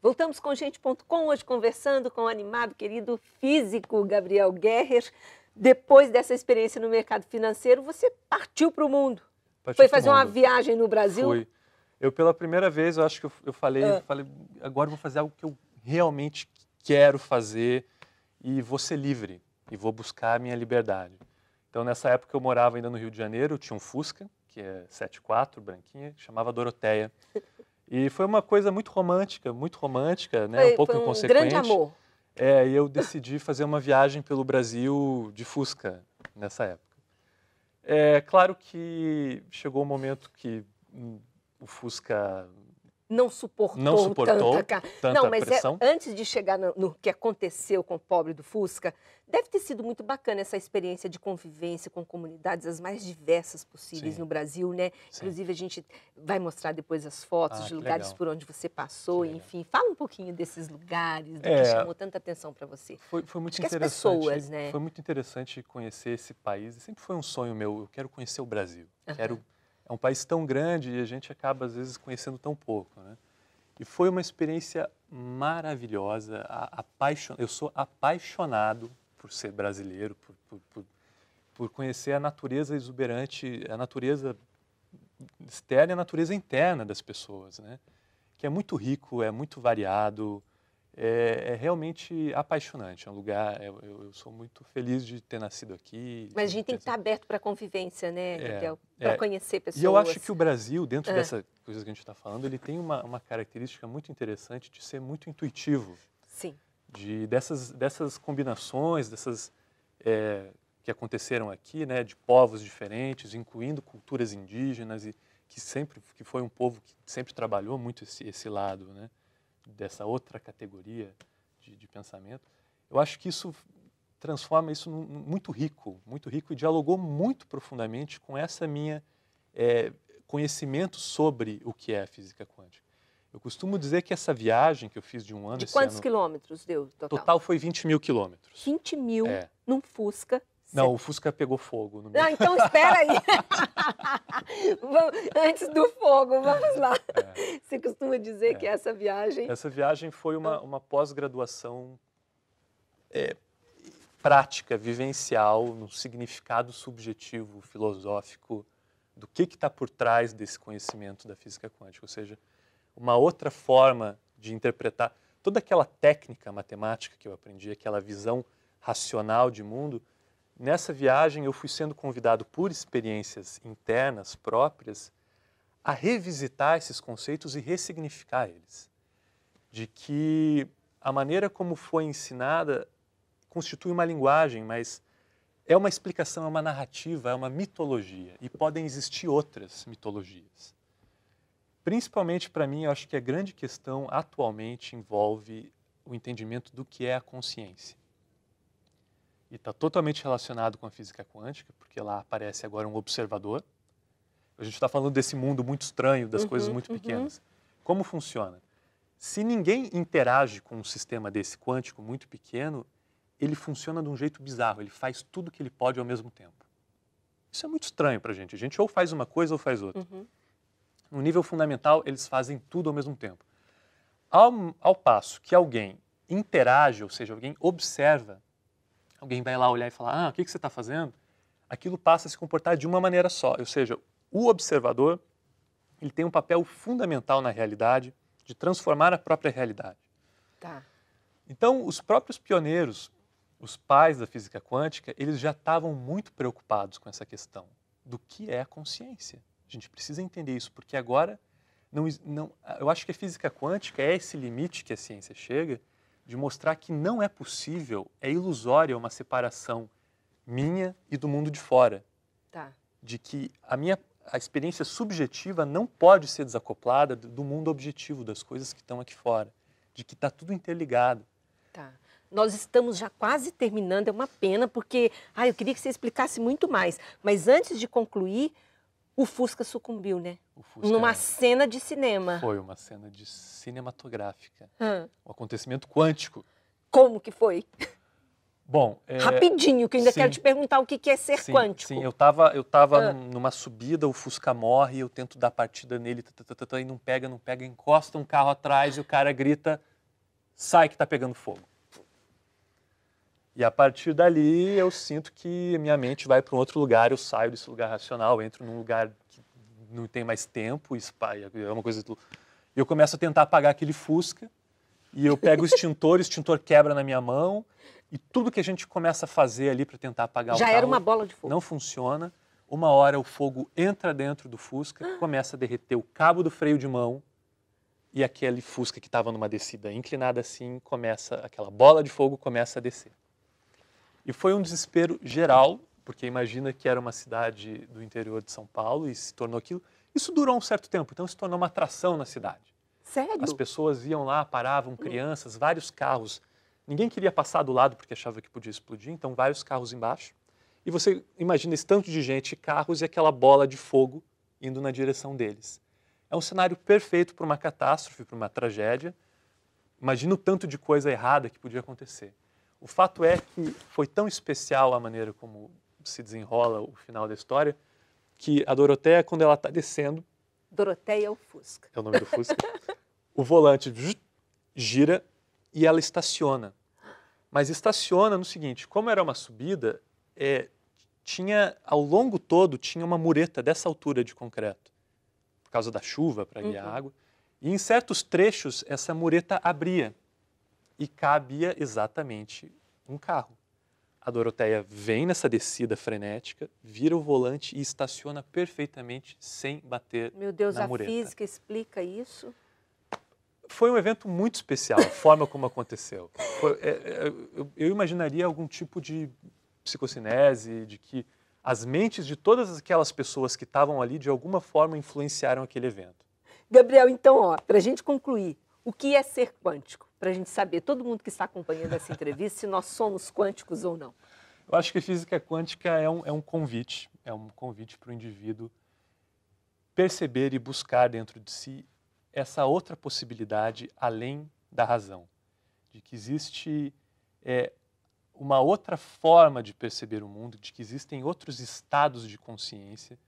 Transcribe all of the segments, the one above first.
Voltamos com Gente.com, hoje conversando com o animado, querido físico Gabriel Guerrer. Depois dessa experiência no mercado financeiro, você partiu para o mundo. Foi fazer uma viagem no Brasil? Fui. Eu, pela primeira vez, eu acho que eu falei, agora eu vou fazer algo que eu realmente quero fazer e vou ser livre e vou buscar a minha liberdade. Então, nessa época, eu morava ainda no Rio de Janeiro, eu tinha um Fusca, que é 74, branquinha, que chamava Doroteia. E foi uma coisa muito romântica, né? Um pouco inconsequente. Grande amor. E eu decidi fazer uma viagem pelo Brasil de Fusca nessa época. É claro que chegou um momento que o Fusca não suportou tanta pressão. Antes de chegar no que aconteceu com o pobre do Fusca, deve ter sido muito bacana essa experiência de convivência com comunidades as mais diversas possíveis no Brasil, né? Sim. Inclusive, a gente vai mostrar depois as fotos de lugares por onde você passou, enfim. Fala um pouquinho desses lugares, do que chamou tanta atenção para você. Foi muito interessante. As pessoas, né? Foi muito interessante conhecer esse país. Sempre foi um sonho meu. Eu quero conhecer o Brasil. É um país tão grande e a gente acaba, às vezes, conhecendo tão pouco, né? E foi uma experiência maravilhosa. Eu sou apaixonado por ser brasileiro, por conhecer a natureza exuberante, a natureza externa e a natureza interna das pessoas, né? Que é muito rico, é muito variado, é realmente apaixonante. É um lugar, eu sou muito feliz de ter nascido aqui. Mas a gente tem que estar aberto para a convivência, né, Gabriel? Para conhecer pessoas. E eu acho que o Brasil, dentro dessa coisa que a gente está falando, ele tem uma característica muito interessante de ser muito intuitivo. Sim. Dessas combinações, que aconteceram aqui, né, de povos diferentes, incluindo culturas indígenas, e que foi um povo que sempre trabalhou muito esse lado, né, dessa outra categoria de pensamento. Eu acho que isso transforma isso muito rico e dialogou muito profundamente com essa minha conhecimento sobre o que é a física quântica. Eu costumo dizer que essa viagem que eu fiz de um ano... De quantos quilômetros deu total? Total foi 20 mil quilômetros. 20 mil num Fusca? Não, o Fusca pegou fogo no meio. Ah, então espera aí. Antes do fogo, vamos lá. Você costuma dizer que essa viagem... Essa viagem foi uma pós-graduação prática, vivencial, no significado subjetivo, filosófico, do que está por trás desse conhecimento da física quântica. Ou seja, uma outra forma de interpretar toda aquela técnica matemática que eu aprendi, aquela visão racional de mundo. Nessa viagem, eu fui sendo convidado por experiências internas próprias a revisitar esses conceitos e ressignificar eles. De que a maneira como foi ensinada constitui uma linguagem, mas é uma explicação, é uma narrativa, é uma mitologia. E podem existir outras mitologias. Principalmente para mim, eu acho que a grande questão atualmente envolve o entendimento do que é a consciência. E está totalmente relacionado com a física quântica, porque lá aparece agora um observador. A gente está falando desse mundo muito estranho, das coisas muito pequenas. Como funciona? Se ninguém interage com um sistema desse quântico muito pequeno, ele funciona de um jeito bizarro, ele faz tudo que ele pode ao mesmo tempo. Isso é muito estranho para a gente. A gente ou faz uma coisa ou faz outra. No nível fundamental, eles fazem tudo ao mesmo tempo. Ao passo que alguém interage, ou seja, alguém observa, alguém vai lá olhar e falar, o que você está fazendo? Aquilo passa a se comportar de uma maneira só. Ou seja, o observador ele tem um papel fundamental na realidade de transformar a própria realidade. Tá. Então, os próprios pioneiros, os pais da física quântica, eles já estavam muito preocupados com essa questão do que é a consciência. A gente precisa entender isso, porque agora eu acho que a física quântica é esse limite que a ciência chega de mostrar que não é possível, é ilusória uma separação minha e do mundo de fora. Tá. De que a experiência subjetiva não pode ser desacoplada do mundo objetivo, das coisas que estão aqui fora. De que está tudo interligado. Tá. Nós estamos já quase terminando, é uma pena, porque eu queria que você explicasse muito mais. Mas antes de concluir, o Fusca sucumbiu, né? Numa cena de cinema. Foi uma cena cinematográfica. Um acontecimento quântico. Como que foi? Bom, rapidinho, que eu ainda quero te perguntar o que é ser quântico. Sim, eu tava numa subida, o Fusca morre, eu tento dar partida nele, e não pega, encosta um carro atrás e o cara grita, sai que está pegando fogo. E a partir dali eu sinto que minha mente vai para um outro lugar, eu saio desse lugar racional, entro num lugar que não tem mais tempo, é uma coisa... E eu começo a tentar apagar aquele Fusca, e eu pego o extintor quebra na minha mão, e tudo que a gente começa a fazer ali para tentar apagar o carro... Já era uma bola de fogo. Não funciona. Uma hora o fogo entra dentro do Fusca, começa a derreter o cabo do freio de mão, e aquele Fusca que estava numa descida inclinada assim, aquela bola de fogo começa a descer. E foi um desespero geral, porque imagina que era uma cidade do interior de São Paulo e se tornou aquilo. Isso durou um certo tempo, então se tornou uma atração na cidade. Sério? As pessoas iam lá, paravam, crianças, vários carros. Ninguém queria passar do lado porque achava que podia explodir, então vários carros embaixo. E você imagina esse tanto de gente, carros e aquela bola de fogo indo na direção deles. É um cenário perfeito para uma catástrofe, para uma tragédia. Imagina o tanto de coisa errada que podia acontecer. O fato é que foi tão especial a maneira como se desenrola o final da história, que a Doroteia, quando ela está descendo... Doroteia é o Fusca. É o nome do Fusca. O volante gira e ela estaciona. Mas estaciona no seguinte, como era uma subida, ao longo todo tinha uma mureta dessa altura de concreto, por causa da chuva, para guiar água. E em certos trechos, essa mureta abria. E cabia exatamente um carro. A Doroteia vem nessa descida frenética, vira o volante e estaciona perfeitamente sem bater na mureta. Meu Deus, a física explica isso? Foi um evento muito especial, a forma como aconteceu. Eu imaginaria algum tipo de psicocinese, de que as mentes de todas aquelas pessoas que estavam ali, de alguma forma, influenciaram aquele evento. Gabriel, então, para a gente concluir, o que é ser quântico? Para a gente saber, todo mundo que está acompanhando essa entrevista, se nós somos quânticos ou não. Eu acho que a física quântica é um convite para o indivíduo perceber e buscar dentro de si essa outra possibilidade além da razão, de que existe uma outra forma de perceber o mundo, de que existem outros estados de consciência,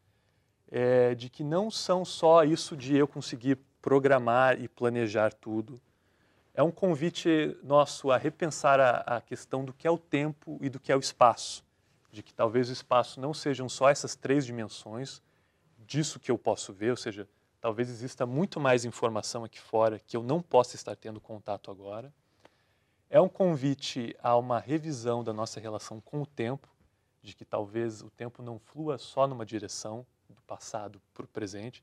de que não são só isso de eu conseguir programar e planejar tudo. É um convite nosso a repensar a questão do que é o tempo e do que é o espaço, de que talvez o espaço não sejam só essas 3 dimensões disso que eu posso ver, ou seja, talvez exista muito mais informação aqui fora que eu não possa estar tendo contato agora. É um convite a uma revisão da nossa relação com o tempo, de que talvez o tempo não flua só numa direção, do passado para o presente,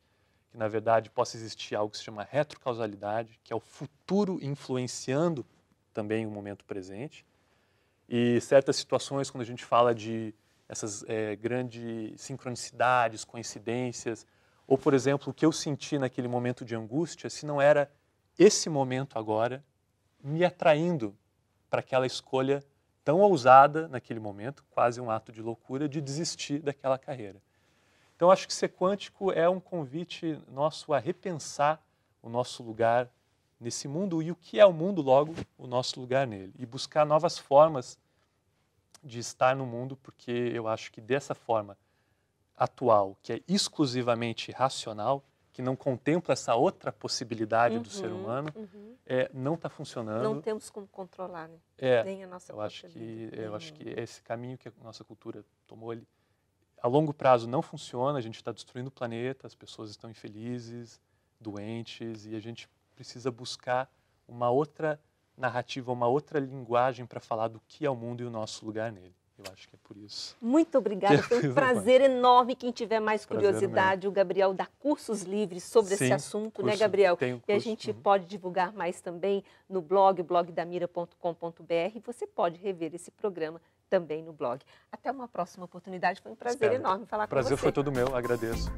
que na verdade possa existir algo que se chama retrocausalidade, que é o futuro influenciando também o momento presente. E certas situações, quando a gente fala de essas grandes sincronicidades, coincidências, ou, por exemplo, o que eu senti naquele momento de angústia, se não era esse momento agora me atraindo para aquela escolha tão ousada naquele momento, quase um ato de loucura, de desistir daquela carreira. Então, acho que ser quântico é um convite nosso a repensar o nosso lugar nesse mundo e o que é o mundo, logo, o nosso lugar nele. E buscar novas formas de estar no mundo, porque eu acho que dessa forma atual, que é exclusivamente racional, que não contempla essa outra possibilidade do ser humano, não está funcionando. Não temos como controlar, né? Nem a nossa própria vida. Eu acho que esse caminho que a nossa cultura tomou, ele, a longo prazo não funciona, a gente está destruindo o planeta, as pessoas estão infelizes, doentes, e a gente precisa buscar uma outra narrativa, uma outra linguagem para falar do que é o mundo e o nosso lugar nele. Eu acho que é por isso. Muito obrigada, foi um prazer enorme. Quem tiver mais curiosidade, o Gabriel dá cursos livres sobre esse assunto, né, Gabriel? E a gente pode divulgar mais também no blog, blogdamira.com.br. Você pode rever esse programa também no blog. Até uma próxima oportunidade, foi um prazer enorme falar com você. O prazer foi todo meu, agradeço.